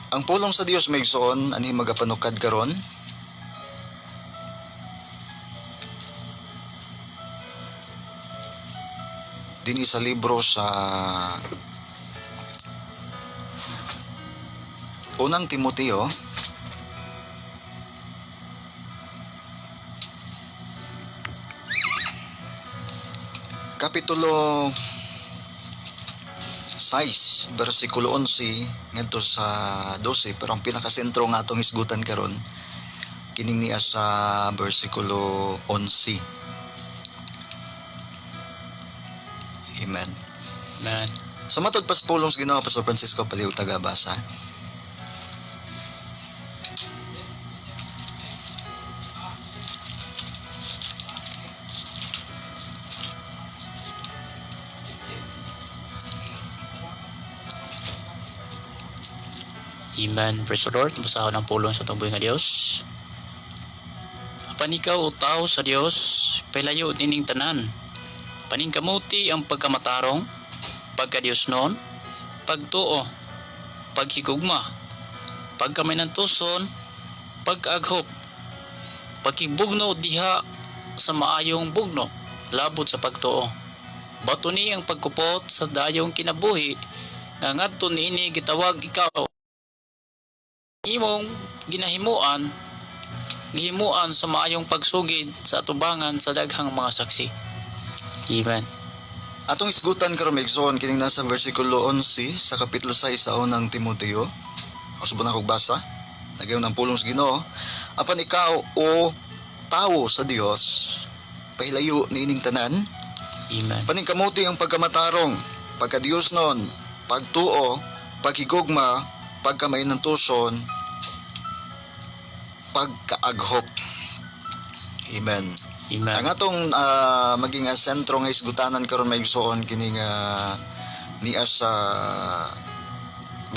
Ang pulong sa Dios may igsoon ani magapanukad karon. Dinhi sa libro sa Unang Timoteo Kapitulo 6, versikulo 11 ngadto sa 12, pero ang pinakasentro nga atong isgutan karon kining niya sa versikulo 11. Amen. Amen. Sa matod pas pulong sa Ginoo Pastor Francisco Paliw tagabasa. Amen. Praise the Lord. Basahon ang pulong sa tumboy nga Dios. Apan ikaw o tao sa Dios, pailayo nining tanan. Paningkamuti ang pagkamatarong, pagka-Dios noon, pagtuo, paghigugma, pagkaminantuson, pag-aghop, pagkibugno diha sa maayong bugno, labot sa pagtuo. Bato ni ang pagkupot sa dayong kinabuhi, nga ngadto niini gitawag ikaw imong gihimuan sa maayong pagsugid sa atubangan sa daghang mga saksi. Amen. Atong isgutan karon may igsoon kining nasa versikulo 11 sa kapitulo 6 sa Unang Timoteo. Usubon akong basa. Nagyon ang pulong sa Ginoo. Apan ikaw o tawo sa Dios, pahilayo niining tanan. Amen. Paningkamuti ang pagkamatarong, pagka-Dios noon, pagtuo, paghigugma, pagkamainantuson, pagkaaghop. Amen. Amen. Ang atong maging sentro nga isgutanan karon may igsoon kining niya sa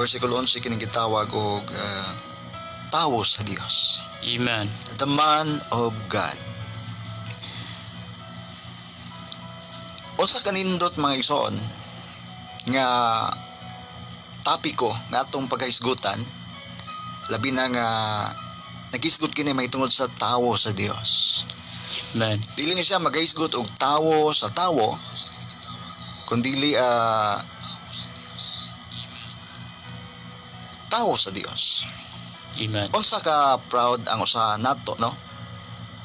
versikulo 11 kining gitawag og tawo sa Dios. Amen. The man of God. Unsa kanindot mga igsoon nga topiko nga atong paghisgutan, labi na nga nagisgot kini may tungod sa tawo sa Dios. Amen. Dili ni siya magahisgot og tawo sa tawo, kundili tawo sa Dios. Amen. Unsa ka proud ang usa nato, no?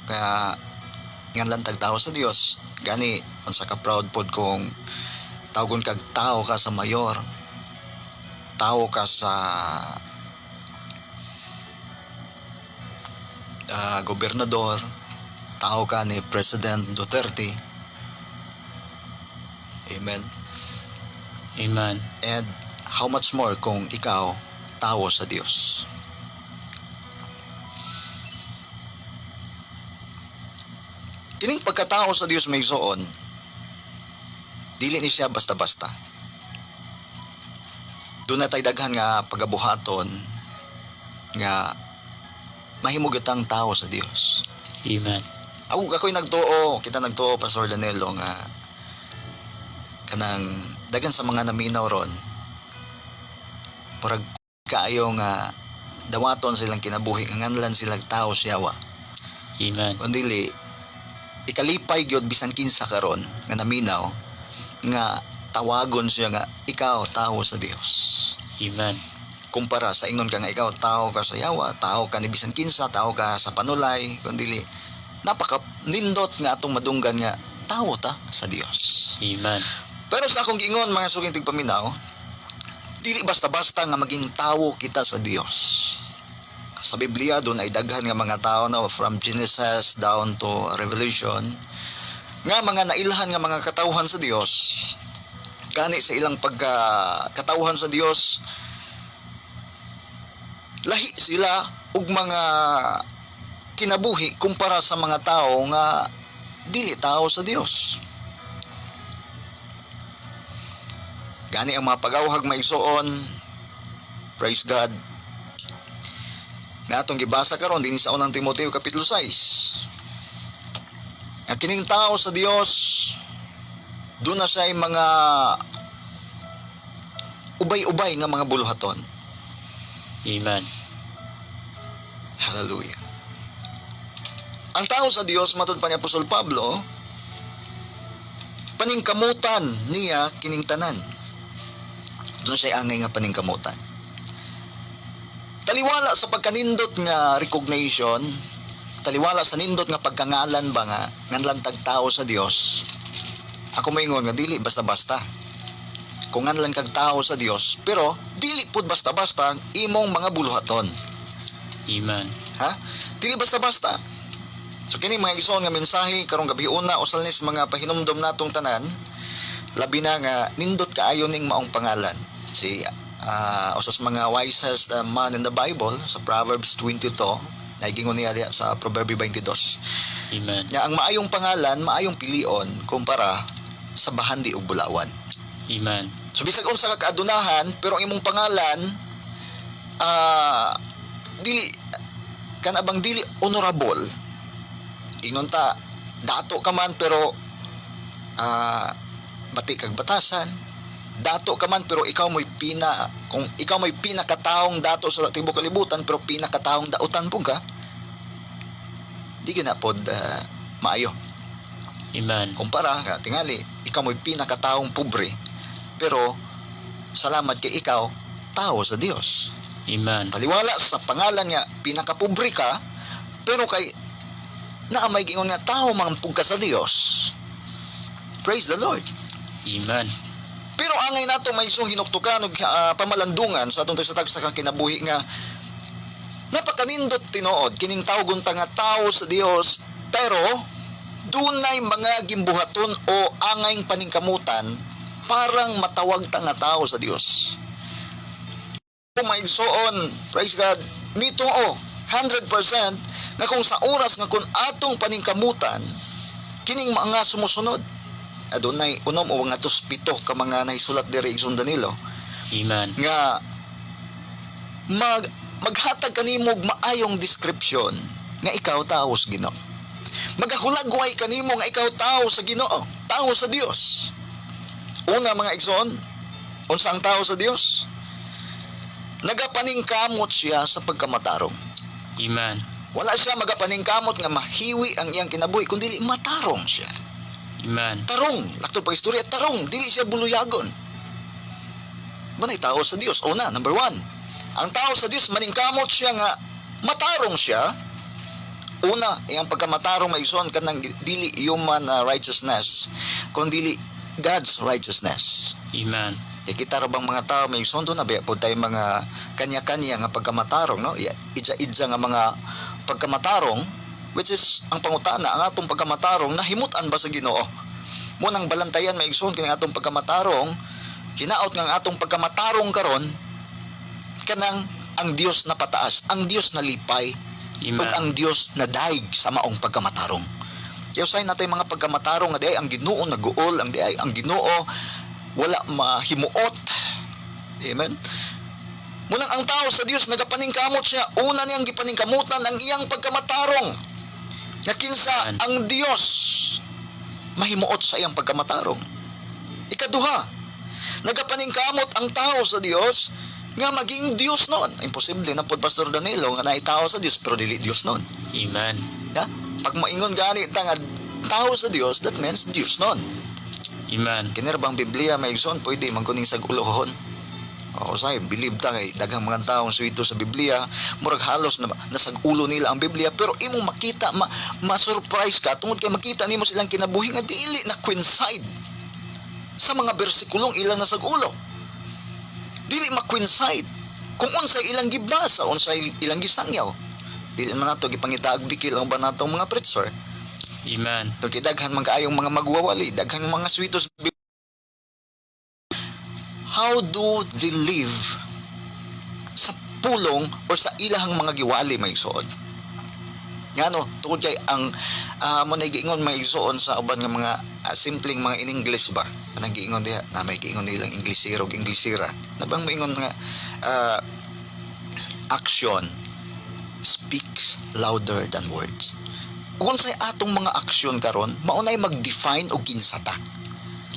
Kaya ngan tag tawo sa Dios. Gani unsa ka proud pod kung tawgon kag tawo ka sa mayor, tawo ka sa gobernador, tao ka ni President Duterte. Amen. Amen. And how much more kung ikaw tao sa Dios. Kining pagkatao sa Dios may igsoon, dili ni siya basta-basta. Doon na tayo daghan nga pagabuhaton nga mahimugatang tao sa Dios. Amen. Ako'y nagtuo, kita nagtuo Pastor Danilo nga kanang dagan sa mga naminaw ron. Murag kaayo nga dawaton silang kinabuhi nganlan silang tao siyawa. Amen. Kundili ikalipay gyud bisan kinsa karon nga naminaw nga tawagon siya nga ikaw tao sa Dios. Amen. Kumpara sa ingon ka nga ikaw tao ka sa yawa, tao ka ni bisan kinsa, tao ka sa panulay, kundili napaka nindot nga atong madunggan nga tao ta sa Dios. Amen. Pero sa akong giingon mga suging tigpaminaw, dili basta-basta nga maging tao kita sa Dios. Sa Biblia doon ay daghan nga mga tao na from Genesis down to Revelation nga mga nailhan nga mga katawhan sa Dios. Gani sa ilang pagkatawhan sa Dios, lahi sila ug mga kinabuhi kumpara sa mga tao nga dili tao sa Dios. Gani ang mga pag-awhag maigsoon, praise God, nga atong gibasa karon dinhi sa Unang Timoteo Kapitulo 6. Nga kining tao sa Dios, doon na siya mga ubay-ubay nga mga buluhaton. Amen. Hallelujah. Ang tao sa Dios matod pa ni Apostol Pablo, paningkamutan niya kining tanan. Doon siya angay nga paningkamutan. Taliwala sa pagkanindot nga recognition, taliwala sa nindot nga pagkangalan ba nga nganlan tagtao sa Dios. Ako moingon nga dili basta-basta. Kung nganlan kag tao sa Dios, pero dili pud basta-basta ang imong mga buluhaton. Amen. Ha? Dili basta-basta. So kini mga igsoon nga mensahe karong gabi una usal nis mga pahinumdom natong tanan, labi na nga nindot kaayo ning maong pangalan. Si usas mga wisest man in the Bible sa Proverbs 22, naigingon niya diha sa Proverbio 22. Amen. Nga ang maayong pangalan, maayong pilion kumpara sa bahandi ug bulawan. Amen. So bisag unsa ka kaadunahan pero ang imong pangalan dili kanabang dili honorable. Ingon ta dato ka man pero bati kag batasan. Dato ka man pero ikaw mo'y kung ikaw mo'y pinakataong dato sa tibok kalibutan pero pinakataong dautan pug ka. Di gyud na pod maayo. Amen. Kumpara nga tingali ikaw mo'y pinakataong pobre pero salamat kay ikaw tao sa Dios. Amen. Taliwala sa pangalan nga pinakapobre ka pero kay naamay gingon nga tao mangpug ka sa Dios. Praise the Lord. Amen. Pero angay nato may isong hinuktukan og pamalandungan sa atong tagsatag sa kinabuhi nga napakanindot tinuod kining tawgon ta nga tao sa Dios pero dunay mga gimbuhaton o angayng paningkamutan parang matawag ta nga tao sa Dios. Maigsoon, praise God, mitoo 100% nga kung sa oras nga kung atong paningkamutan kining mga sumusunod adunay unom o nga tuspito ka mga nahisulat diri igsoon Danilo Amen. nga maghatag kanimo og maayong description nga ikaw tao sa Ginoo. Magahulagway kanimo nga ikaw tao sa Ginoo, tao sa Dios. Una mga igsoon, unsa ang tao sa Dios? Nagapaningkamot siya sa pagkamatarong. Amen. Wala siya magapaningkamot nga mahiwi ang iyang kinabuhi kundi matarong siya. Amen. Tarong, lakto pa istorya, tarong, dili siya buluyagon. Manay tao sa Dios. Una, number 1. Ang tao sa Dios maningkamot siya nga matarong siya. Una, iyang pagkamatarong maigsoon kanang dili human righteousness, kundi God's righteousness. Amen. Kita ra bang mga tao may sondo na biya po tayo mga kanya-kanya nga pagkamatarong, no? Idza-idza nga mga pagkamatarong, which is ang pangutana ang atong pagkamatarong nahimutan ba sa Ginoo? Mo nang balantayan maigsoon kini atong pagkamatarong, hinaot nga ang atong pagkamatarong karon kanang ang Dios na pataas, ang Dios na lipay, ug Amen. ang Dios na daig sa maong pagkamatarong. Kaya usay natay mga pagkamatarong nga di ay ang Ginoo naguol, ang di ay ang Ginoo wala mahimuot. Amen. Munang ang tao sa Dios nagapaningkamot siya, una niyang gipaningkamutan ang iyang pagkamatarong. Nga kinsa ang Dios mahimuot sa iyang pagkamatarong. Ikaduha, nagapaningkamot ang tao sa Dios nga maging Dios noon. Imposible na pod Pastor Danilo nga naay tao sa Dios pero dili Dios noon. Amen. Ya? Pag maingon gani ta nga tao sa Dios, that means Dios noon. Amen. Kinerbang Biblia may igsoon pwede magkuning sagulohon. O say believe ta kay daghang mga taong suwito sa Biblia, murag halos na nasagulo nila ang Biblia pero imong makita ma-surprise ka tungod kay makita nimo silang kinabuhi nga dili na coincide sa mga bersikulong ilang nasagulo. Dili ma-coincide kung unsay ilang gibasa, unsay ilang gisangyaw. Dili man nato gipangitaag bikil ang ba natong mga preacher. Amen. Kay daghan man kaayong mga magwawali, daghang mga sweetos. How do they live sa pulong o sa ilahang mga giwali may igsoon? Ngano, tungod kay ang mo na giingon may igsoon sa uban nga mga simpleng mga in English ba? Kanang giingon diha na may giingon nilang Inglesero ug Inglesera. Nabang moingon nga action speaks louder than words. Kung say atong mga aksyon karon, maunay mag-define og kinsa ta.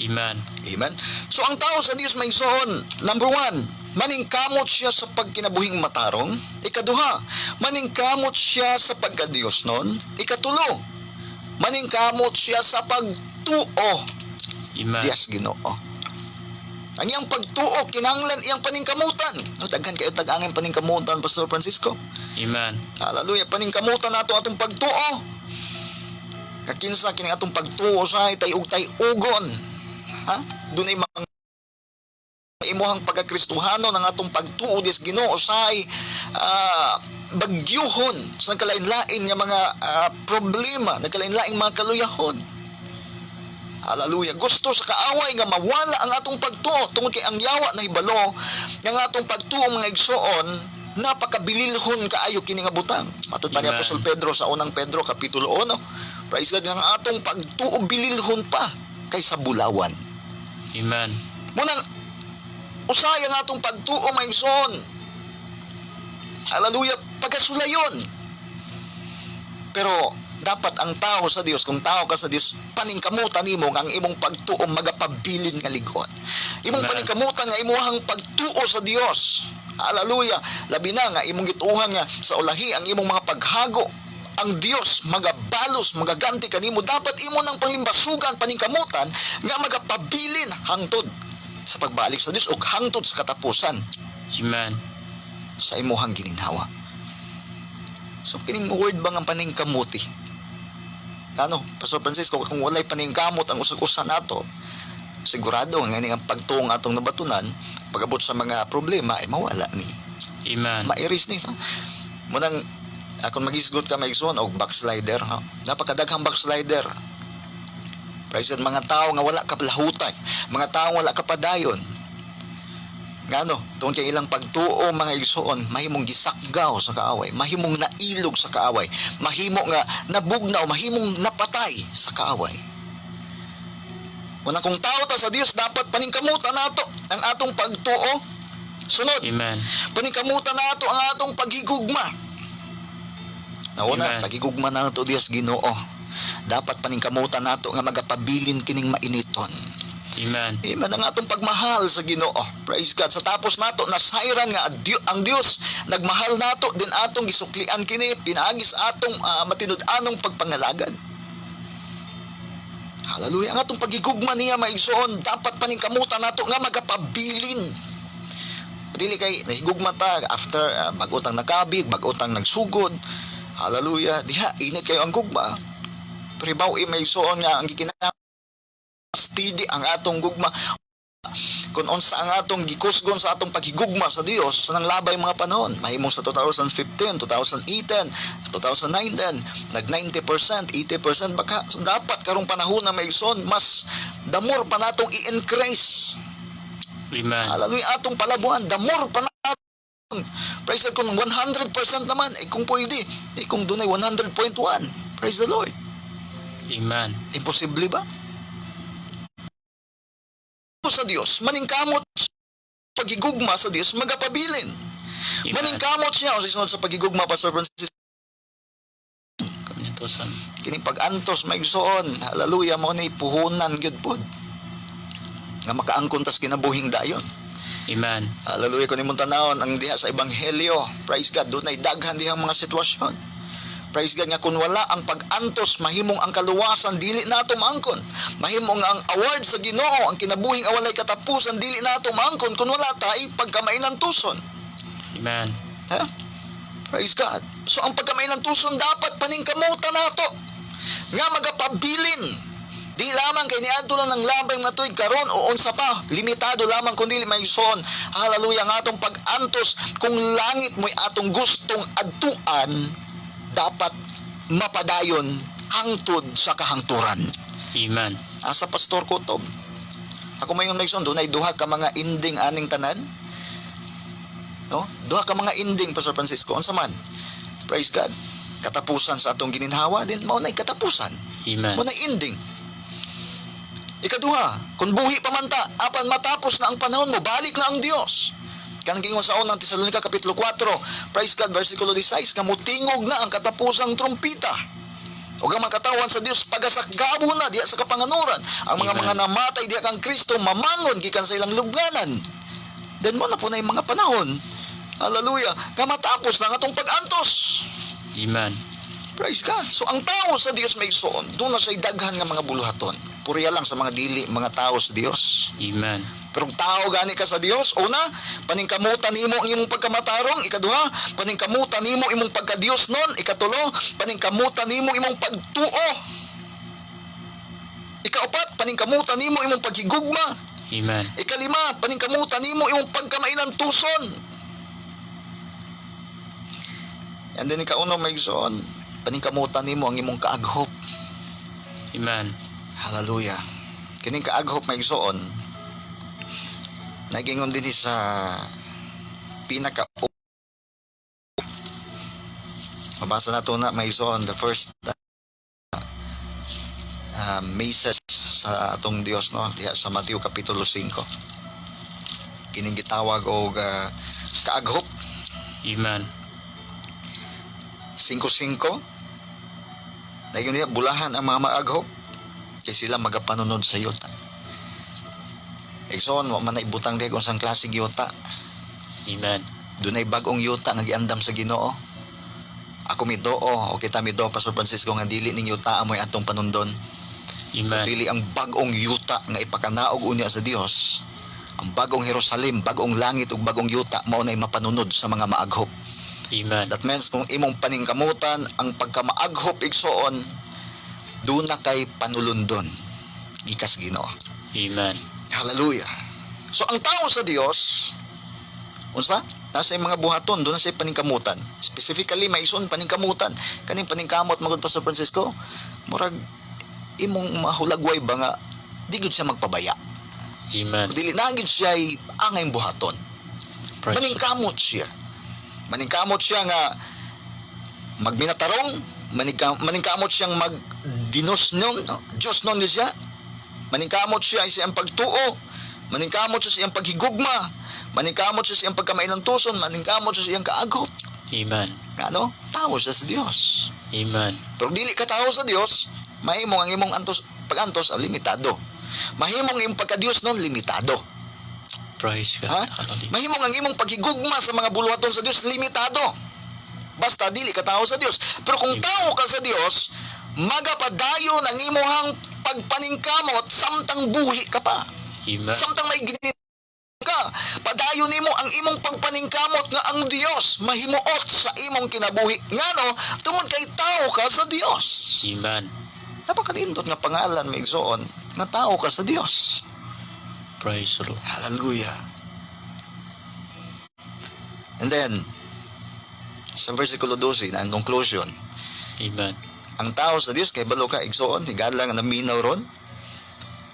Amen. Amen. So ang tao sa Dios may igsoon, number 1, maningkamot siya sa pagkinabuhing matarong. Ikaduha, maningkamot siya sa pagkadiyos nun. Ikatulo, maningkamot siya sa pagtuo Amen. Diyas Ginoo. Ang iyang pagtuo kinahanglan iyang paningkamutan. No, daghan kayo tag-angin paningkamutan, Pastor Francisco. Amen. Hallelujah, paningkamutan nato atong pagtuo. Kakinsa kini atong pagtuo sa tay-ug tay-ugon. Ha? Dunay mga imuhang pagkakristohano ng atong pagtuo Diyas Ginoo say bagyuhon sa nagkalain-lain nga mga problema, nagkalain-laing mga kaluyahon. Hallelujah. Gusto sa kaaway nga mawala ang atong pagtuo tungod kay ang yawa na hibalo nga atong pagtuo mga igsoon napakabililhon kaayo kini nga butang. Matud pa ni Amen. Apostol Pedro sa unang Pedro kapitulo 1. Praise God, ang atong pagtuo bililhon pa kaysa bulawan. Amen. Munang usay ang atong pagtuo mga igsoon. Hallelujah, pagasulayon. Pero dapat ang tao sa Dios, kung tao ka sa Dios, paningkamutan nimo nga ang imong pagtuo magapabilin nga ligon. Imong Amen. paningkamutan nga imuhang pagtuo sa Dios. Hallelujah. Labi na nga imong gituohan nga sa ulahi ang imong mga paghago. Ang Dios magabalos, magaganti kanimo. Dapat imo nang panglimbasugan, paningkamutan nga magapabilin hangtod sa pagbalik sa Dios o hangtod sa katapusan Amen. sa imuhang gininhawa. So kining word bang ang paningkamuti? Ano, Pastor Francisco, kung walay paningkamot ang usag-usa nato, sigurado nga ang pagtuong atong nabatunan, pag-abot sa mga problema ay mawala ni. Amen. Mairis ni. Munang kung magisgot ka maigsoon og backslider, ha? Napakadaghang backslider. Praise God, mga tao nga wala ka lahutay, mga tao wala ka padayon. Ngano, tungkol kay ilang pagtuo mga igsoon, mahimong gisakgaw sa kaaway, mahimong nailog sa kaaway, mahimo nga nabugnaw, mahimong napatay sa kaaway. Unang kung tao ta sa Dios, dapat paningkamutan nato ang atong pagtuo. Sunod, Amen. paningkamutan nato ang atong paghigugma. Nauna, Amen. paghigugma nato Dios Ginoo. Dapat paningkamutan nato nga magapabilin kining mainiton. Amen. Amen. Ang atong pagmahal sa Ginoo. Praise God. Sa tapos nato nasayran nga ang Dios nagmahal nato din atong gisuklian kini pinaagi sa atong matinud-anong pagpangalagad. Hallelujah. Ang atong pagigugma niya maigsoon dapat paningkamutan nato nga magapabilin. Dili kay nahigugma ta after bag-utang nakabig, bag-utang nagsugod. Hallelujah. Diha init kayo ang gugma. Pero baw maigsoon nga ang gikinahanglan steady ang atong gugma kung unsa ang atong gikusgon sa atong paghigugma sa Dios nang labay mga panahon mahimong sa 2015, 2018, 2019 nag 90%, 80% baka. So dapat karong panahon na maigsoon mas damor pa natong i-increase. Amen. Hallelujah, atong palabuhan damor pa naton. Praise God, kung 100% naman kung pwede kung dunay 100.1, praise the Lord. Amen. Imposible ba? Sa Dios, maningkamot pagigugma sa Dios, magapabilin. Amen. Maningkamot siya o sisunod sa pagigugma, Pastor Francis. Kamintusan. Kining pag-antos maigsoon, hallelujah, mo ni puhunan gyud pod. Nga makaangkon tas kinabuhing dayon. Amen. Hallelujah, kung imong tanawon ang diha sa ebanghelyo, praise God, doon ay daghan dihang mga sitwasyon. Praise God nga kung wala ang pag-antos, mahimong ang kaluwasan, dili nato maangkon. Mahimong ang award sa Ginoo, ang kinabuhing awalay katapusan, dili nato maangkon kung wala tay pagkamainan tuson. Amen. Ha? Praise God. So ang pagkamainan tuson dapat paningkamutan nato nga magapabilin. Di lamang kay niadto lang ng labay mga tuig karon o unsa pa, limitado lamang kundi maigsoon. Hallelujah, nga atong pag-antos kung langit mo'y atong gustong adtuan, dapat mapadayon hangtod sa kahangturan. Amen. Asa Pastor Kutob, ako mayon maigsoon, doon ay duha ka mga ending aning tanan. No? Duha ka mga ending, Pastor Francisco. Unsa man? Praise God. Katapusan sa atong gininhawa, din mao nay katapusan. Amen. Mao nay ending. Ikaduha, kung buhi pa man ta, apan matapos na ang panahon mo, balik na ang Dios. Kanang gingon sa unang Tesalonica kapitulo 4, praise God, versikulo 16, kamutingog na ang katapusang trumpita. Ug ang makatawan sa Dios pagasakgabo na diya sa kapanganuran. Ang mga Amen. namatay diya kang Kristo mamangon gikan sa ilang lubnganan. Then mo na po na yung mga panahon. Hallelujah. Nga matapos na nga itong pag-antos. Amen. Praise God. So ang tao sa Dios may igsoon, doon na siya daghan nga mga buluhaton. Puriya lang sa mga dili, mga tao sa Dios. Amen. Pero kung tao gani ka sa Dios, una, paningkamutan nimo ang imong pagkamatarong, ikaduha, paningkamutan nimo imong pagka-Dios nun, ikatulo, paningkamutan nimo imong pagtuo. Ikaapat, paningkamutan nimo imong paghigugma. Amen. Ikalima, paningkamutan nimo imong pagkamailan tuson. And then ikauno may igsoon, paningkamutan nimo ang imong kaaghop. Amen. Hallelujah. Kining kaaghop may igsoon, nagingon din sa pinaka mabasa na to na may igsoon, the first message sa atong Dios, no, diha sa Mateo kapitulo 5. Kining gitawag og kaaghop. Amen. 5:5. Dayon niya bulahan ang mga maaghop kay sila magapanunod sa yuta. Igsoon wa man na ibutang diha kung sang klaseng yuta. Amen. Dunay bag-ong yuta nga giandam sa Ginoo. Ako midoo o kita midoo Pastor Francisco nga dili ning yuta amoy atong panundon. Amen. Dili ang bag-ong yuta nga ipakanaog unya sa Dios. Ang bagong Jerusalem, bagong langit ug bagong yuta mao nay mapanunod sa mga maaghop. Amen. That means kung imong paningkamutan ang pagkamaaghop igsoon, doon na kay panulundon gikas Ginoo. Amen. Hallelujah. So ang tao sa Dios, unsa? Nasa mga buhaton, doon na siya paningkamutan. Specifically, may ison paningkamutan. Kaning paningkamot magod Pastor Francisco, murag imong mahulagway ba nga di gud siya magpabaya. Amen. Dili na gid siya ay angay buhaton. Praise Maningkamot siya. Maningkamot siya nga magminatarong, maningkamot siyang magdinos nun, no? Diyos nun siya. Maningkamot siya sa iyang pagtuo, maningkamot siya sa iyang paghigugma, maningkamot siya sa iyang pagkamailan tuson, maningkamot siya sa iyang kaagop. Amen. Ano? Tao siya sa Dios. Amen. Pero dili ka tao sa Dios, mahimong ang imong pag-antos limitado. Mahimong ang imong pagka-Dios nun limitado. Praise God. Ha? Hallelujah. Mahimong ang imong paghigugma sa mga buluhaton sa Dios limitado. Basta dili ka tao sa Dios. Pero kung tao ka sa Dios, magapadayon ang imong pagpaningkamot samtang buhi ka pa. Amen. Samtang may ginit ka, padayon nimo ang imong pagpaningkamot nga ang Dios mahimuot sa imong kinabuhi. Ngano, tungod kay tao ka sa Dios. Amen. Napakalindot nga pangalan may igsoon nga tao ka sa Dios. Praise the Lord. Hallelujah. And then, sa versikulo 12 na ang conclusion, Amen. ang tao sa Dios kay balo ka igsoon, higala nga naminaw ron,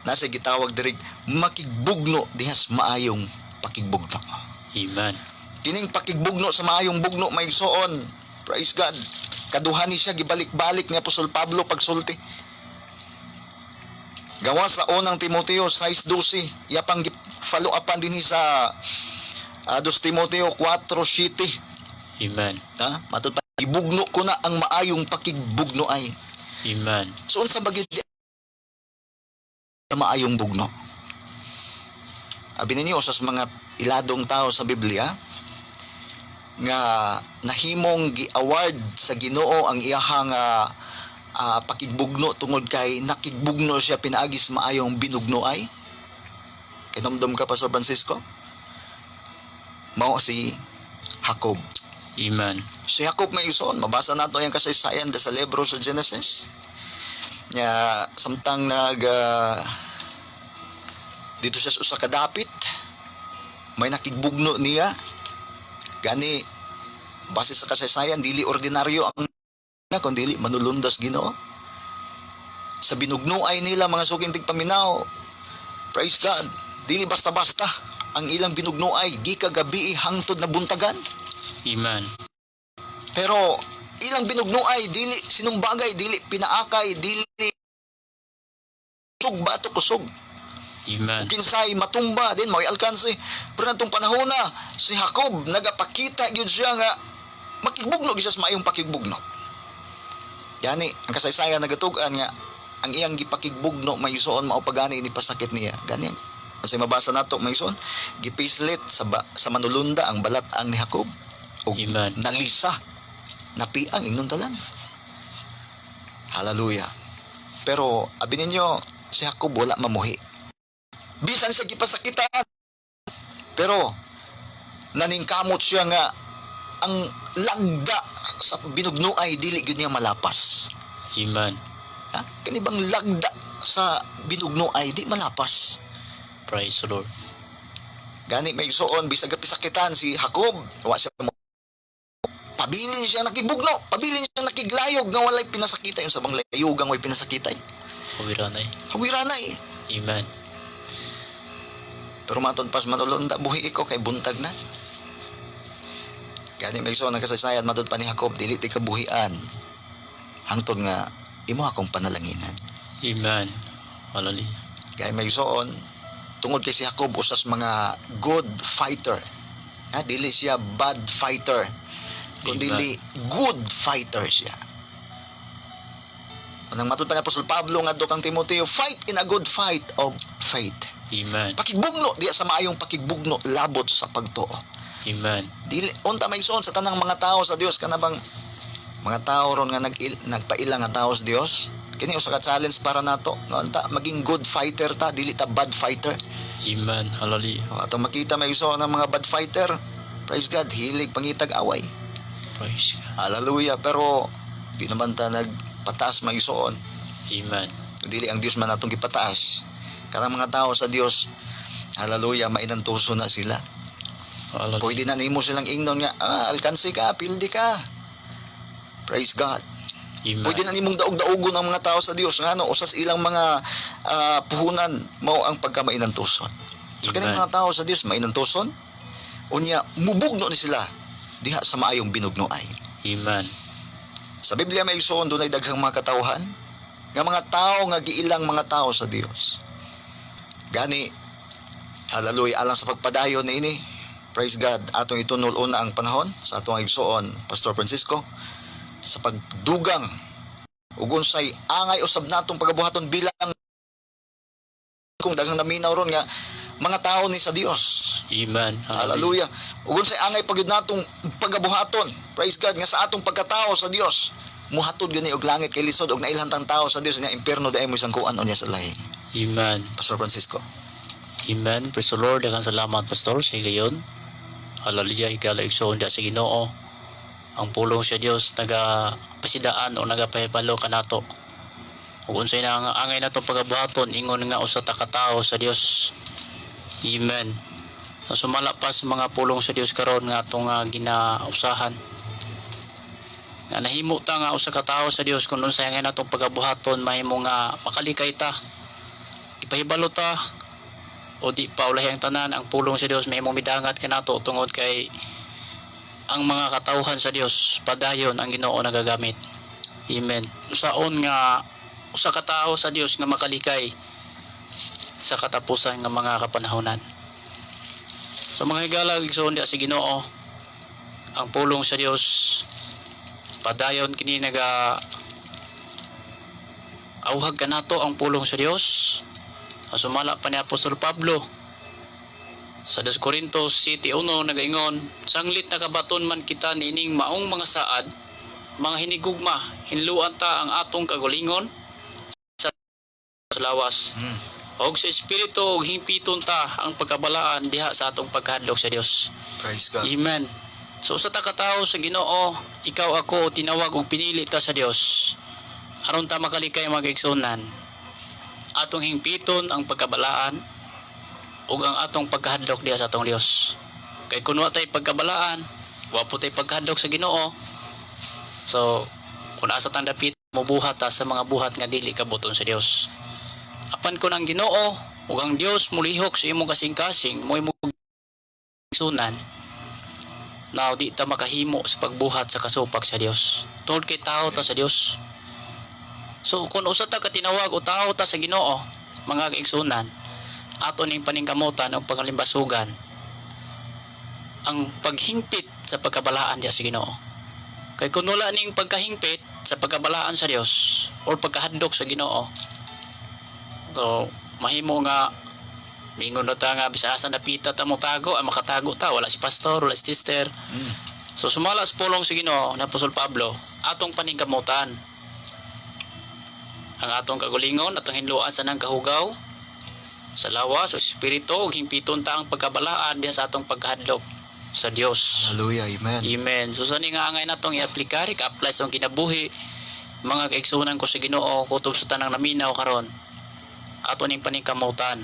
nasa gitawag diri makigbugno dihas maayong pakigbugno. Amen. Kining pakigbugno sa maayong bugno may igsoon. Praise God. Kaduhan ni siya gibalik-balik ni Apostol Pablo pagsulti. Gawa sa unang Timoteo 6:12, yapang follow upan dinhi sa 2 Timoteo 4:7. Amen. Ha? Matod pa ibugno ko na ang maayong pakigbugno ay. Amen. So unsa bagid na maayong bugno? Abi ninyo sa mga iladong tao sa Biblia nga nahimong gi-award sa Ginoo ang iyahang pakigbugno tungod kay nakigbugno siya pinaagis maayong binugno ay. Kinamdom ka Pastor Francisco? Mao si Jacob. Amen. Si Jacob may ison, mabasa nato yung kasaysayan sa libro sa Genesis. Nya samtang dito siya sa usa ka dapit, may nakigbugno niya. Gani base sa kasaysayan dili ordinaryo ang kundi manulundas Ginoo. Sa binugnuay nila mga suging tigpaminaw. Praise God. Dili basta-basta ang ilang binugnuay gikagabi hangtod na buntagan. Amen. Pero ilang binugnuay dili sinumbagay, dili pinaakay, dili kusog bato kusog. Amen. Kinsay matumba din mo'y alkanse. Pero natong panahon na si Jacob nagapakita gyud siya nga makigbugno gyud siya sa maayong pakigbugno. Yani ang kasaysayan nagatug-an nga ang iyang gipakigbugno may isuon mao pagani ni pasakit niya. Gani Kasi mabasa nato mayson, gipislit sa manulunda ang balat ang ni Jacob. O Amen. nalisa, napiang ingnon talang. Hallelujah. Pero abi ninyo, si Jacob wala mamuhi. Bisan siya gipasakitan. Pero naningkamot siya nga ang lagda sa binugno ay dili gyud niya malapas. Amen. Ha? Kani bang lagda sa binugno ay di malapas. Praise the Lord. Gani may suon bisag pisakitan si Jacob, wa siya mo. Pabilin siya nakibugno, pabilin siya nakiglayog nga walay pinasakita yung sabang layugang way pinasakitay. Kawiranay. Hawiranay. Amen. Pero matod pas manulunda buhi ko kay buntag na. Gani may suon ang kasaysayan matod pa ni Jacob dili ti kabuhian. Hangtod nga imo akong panalanginan. Amen. Hallelujah. Kaya may suon tungod kay si Jacob usas mga good fighter. Ha, dili siya bad fighter. Kundi Amen. dili good fighter siya. Anang matod pa ni Apostol Pablo nga kang Timoteo, fight in a good fight of faith. Amen. Pakigbugno diya sa maayong pakigbugno labot sa pagtuo. Amen. Dili unta may suon sa tanang mga tao sa Dios kanabang mga tao ron nga nagpaila nga tao sa Dios. Kini usa ka challenge para nato nga unta maging good fighter ta dili ta bad fighter. Amen. Hallelujah. O, atong makita may suon ng mga bad fighter. Praise God, hilig pangitag away. Praise God. Hallelujah, pero di naman ta nagpataas may suon. Amen. Dili ang Dios man atong gipataas. Karang mga tao sa Dios, hallelujah, mainantuso na sila. Hallelujah. Pwede na nimo silang ingnon nga, alkansi ka, pildi ka. Praise God. Amen. Pwede na nimong daog-daogon ang mga tao sa Dios nga no, usas ilang mga puhunan mao ang pagkamainantuson. So Amen. kaning mga tao sa Dios mainantuson, unya mubugno ni sila diha sa maayong binugnoay. Amen. Sa Biblia may igsoon dunay daghang mga katawhan nga mga tao nga giilang mga tao sa Dios. Gani, hallelujah, alang sa pagpadayon ni ini, praise God, atong itunol una ang panahon sa atong igsoon, Pastor Francisco, sa pagdugang ug unsay angay usab natong pagabuhaton bilang kung daghang naminaw ron nga mga tao ni sa Dios. Amen. Hallelujah. Ug unsay angay pagyud natong pagabuhaton, praise God, nga sa atong pagkatao sa Dios. Muhatod gani og langit kay lisod og nailhantang tao sa Dios nga impierno daay mo isang kuan unya sa lahi. Amen. Pastor Francisco. Amen. Praise the Lord. Daghang salamat, Pastor, sa gayon. Hallelujah. Higala igsoon da sa Ginoo. Ang pulong sa Dios nagapasidaan o nagapahibalo kanato. Ug unsay na ang angay nato pagabuhaton ingon nga usa ta ka tawo sa Dios. Amen. So, sumalapas mga pulong sa Dios karon nga atong ginausahan. Nga nahimo ta nga usa ka tawo sa Dios kun unsay angay natong pagabuhaton mahimo nga makalikay ta. Ipahibalo ta o di pa ulahi ang tanan ang pulong sa Dios mahimong midangat kanato tungod kay ang mga katawhan sa Dios padayon ang Ginoo nagagamit. Amen. Usaon nga usa ka tawo sa Dios nga makalikay sa katapusan ng mga kapanahonan. Sa mga higala igsoon diha sa Ginoo, ang pulong sa Dios padayon kini auhag kanato ang pulong sa Dios. Sumala pa ni Apostol Pablo sa 2 Corintos 7:1 nagaingon, sanglit na kabaton man kita niining maong mga saad, mga hinigugma, hinluan ta ang atong kagulingon sa lawas. Og sa espiritu og himpiton ta ang pagkabalaan diha sa atong pagkahadlok sa Dios. Praise God. Amen. So sa takatawo sa Ginoo, ikaw ako tinawag og pinili ta sa Dios. Aron ta makalikay mag-igsunan. Atong himpiton ang pagkabalaan ug ang atong pagkahadlok diha sa atong Dios. Kay kun wa tay pagkabalaan, wa po tay pagkahadlok sa Ginoo. So kun asa tang dapit mobuhat ta sa mga buhat nga dili kabuton sa Dios. Apan kun ang Ginoo ug ang Dios mulihok sa imong kasing-kasing mo imong sunan. Now di ta makahimo sa pagbuhat sa kasupag sa Dios. Tungod kay tao ta sa Dios. So kung usa ta ka tinawag o tao ta sa Ginoo, mga kaigsunan, ato ning paningkamutan o pangalimbasugan ang paghingpit sa pagkabalaan diha sa Ginoo. Kay kung wala ning pagkahingpit sa pagkabalaan sa Dios o pagkahadlok sa Ginoo, so mahimo nga Mingon na ta nga bisan asa napita ta mo tago, ang makatago ta wala si pastor, wala si sister. So sumala sa pulong sa Ginoo na Apostol Pablo, atong paningkamutan. Ang atong kagulingon, atong hinluan sa nang kahugaw, sa lawas o espiritu, ug himpiton ta ang pagkabalaan diya sa atong pagkahadlok sa Dios. Hallelujah. Amen. Amen. So sa nga angay natong i-aplikar, i-apply sa kinabuhi, mga kaigsunan ko sa Ginoo, kutob sa tanang naminaw karon. Ato ning paningkamutan.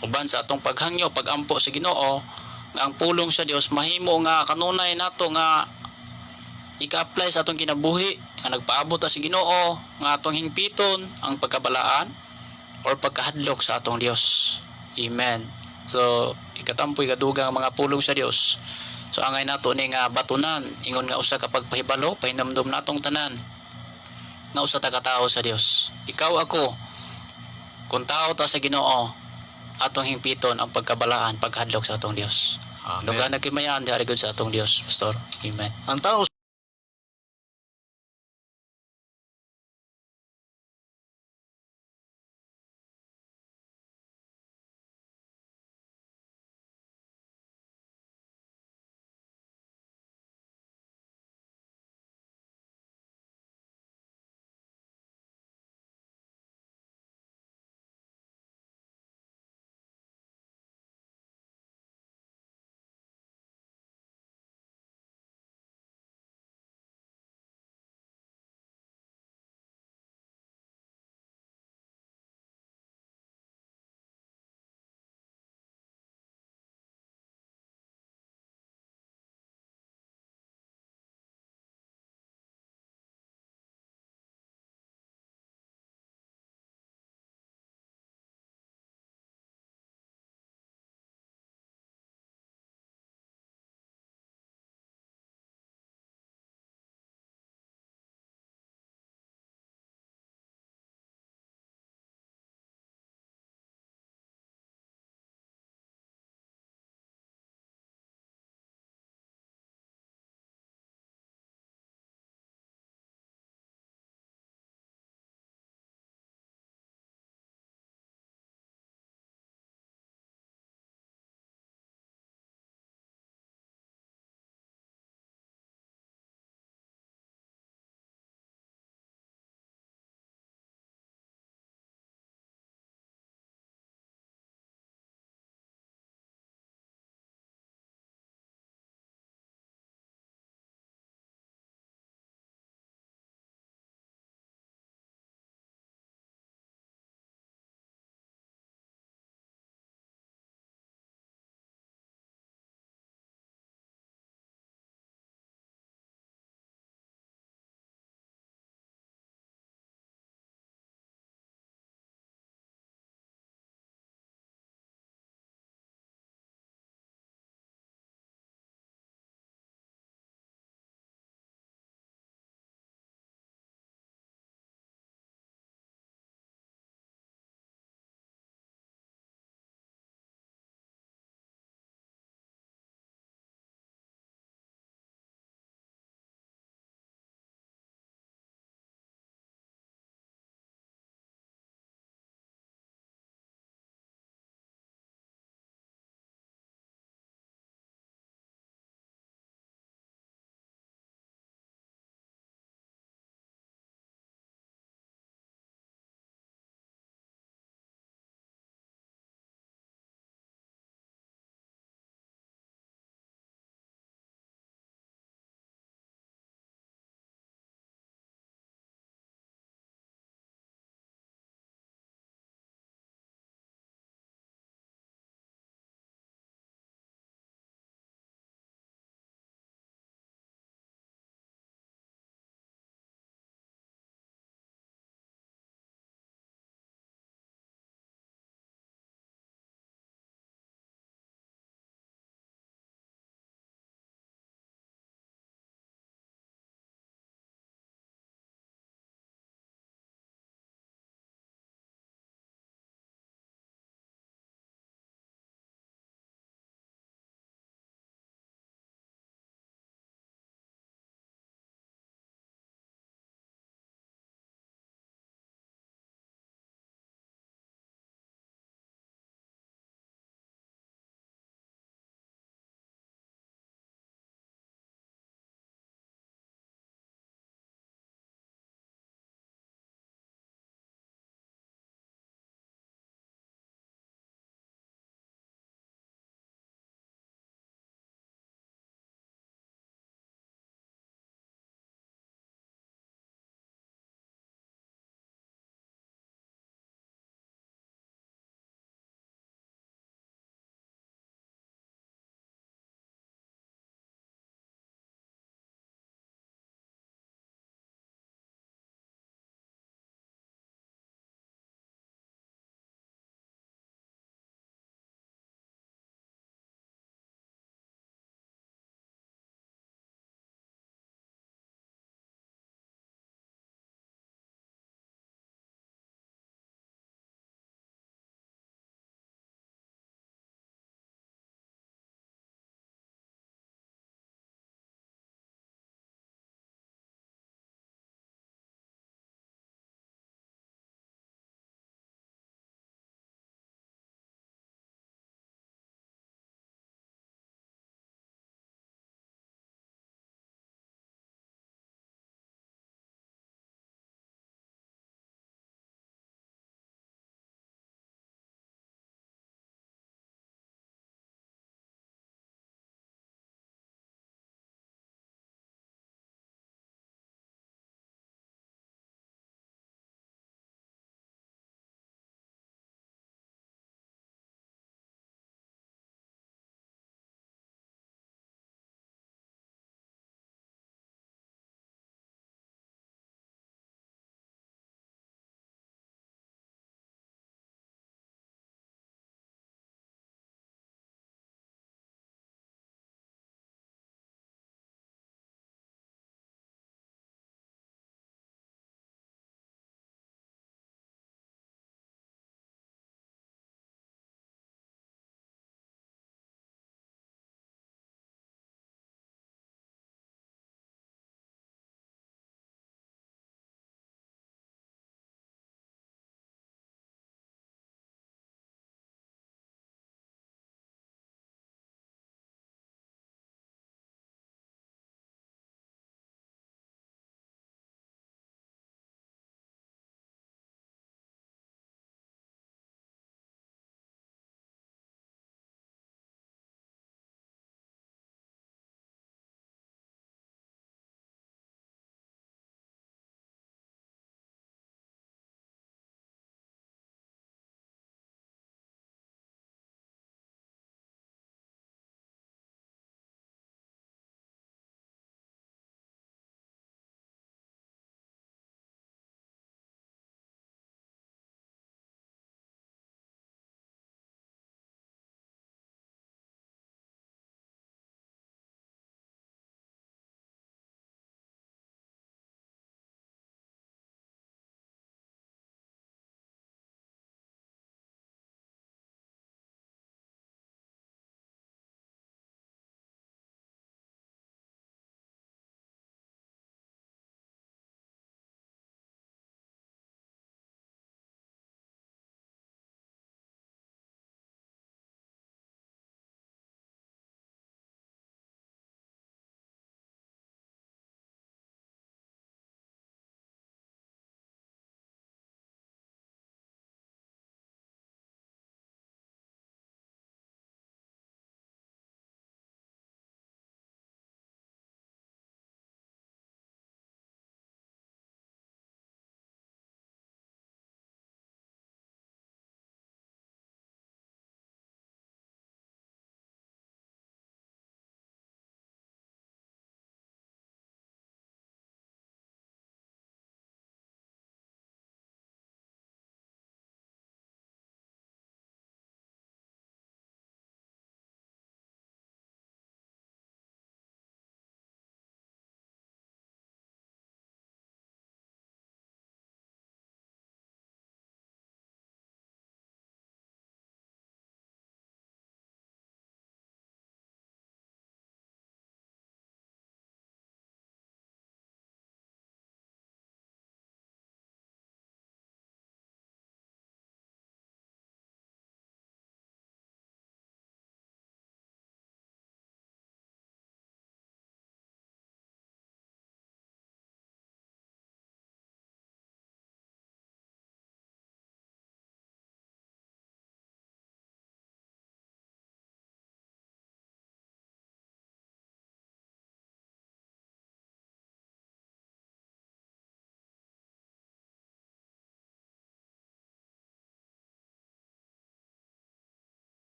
Uban sa atong paghangyo, pagampo sa Ginoo, nga ang pulong sa Dios mahimo nga kanunay nato nga ika-apply sa atong kinabuhi, nga nagpaabot ta sa Ginoo, nga atong hingpiton ang pagkabalaan or pagkahadlok sa atong Dios. Amen. So ikatampoy kadugang mga pulong sa Dios. So angay nato ni nga batunan, ingon nga usa ka pagpahibalo, pahinamdom natong tanan nga usa ta ka tawo sa Dios. Ikaw ako, kung tao ta sa Ginoo, atong himpiton ang pagkabalaan, paghadlok sa atong Dios. Amen. Lugan na kimayan di arigod sa atong Dios, pastor. Amen. Ang tao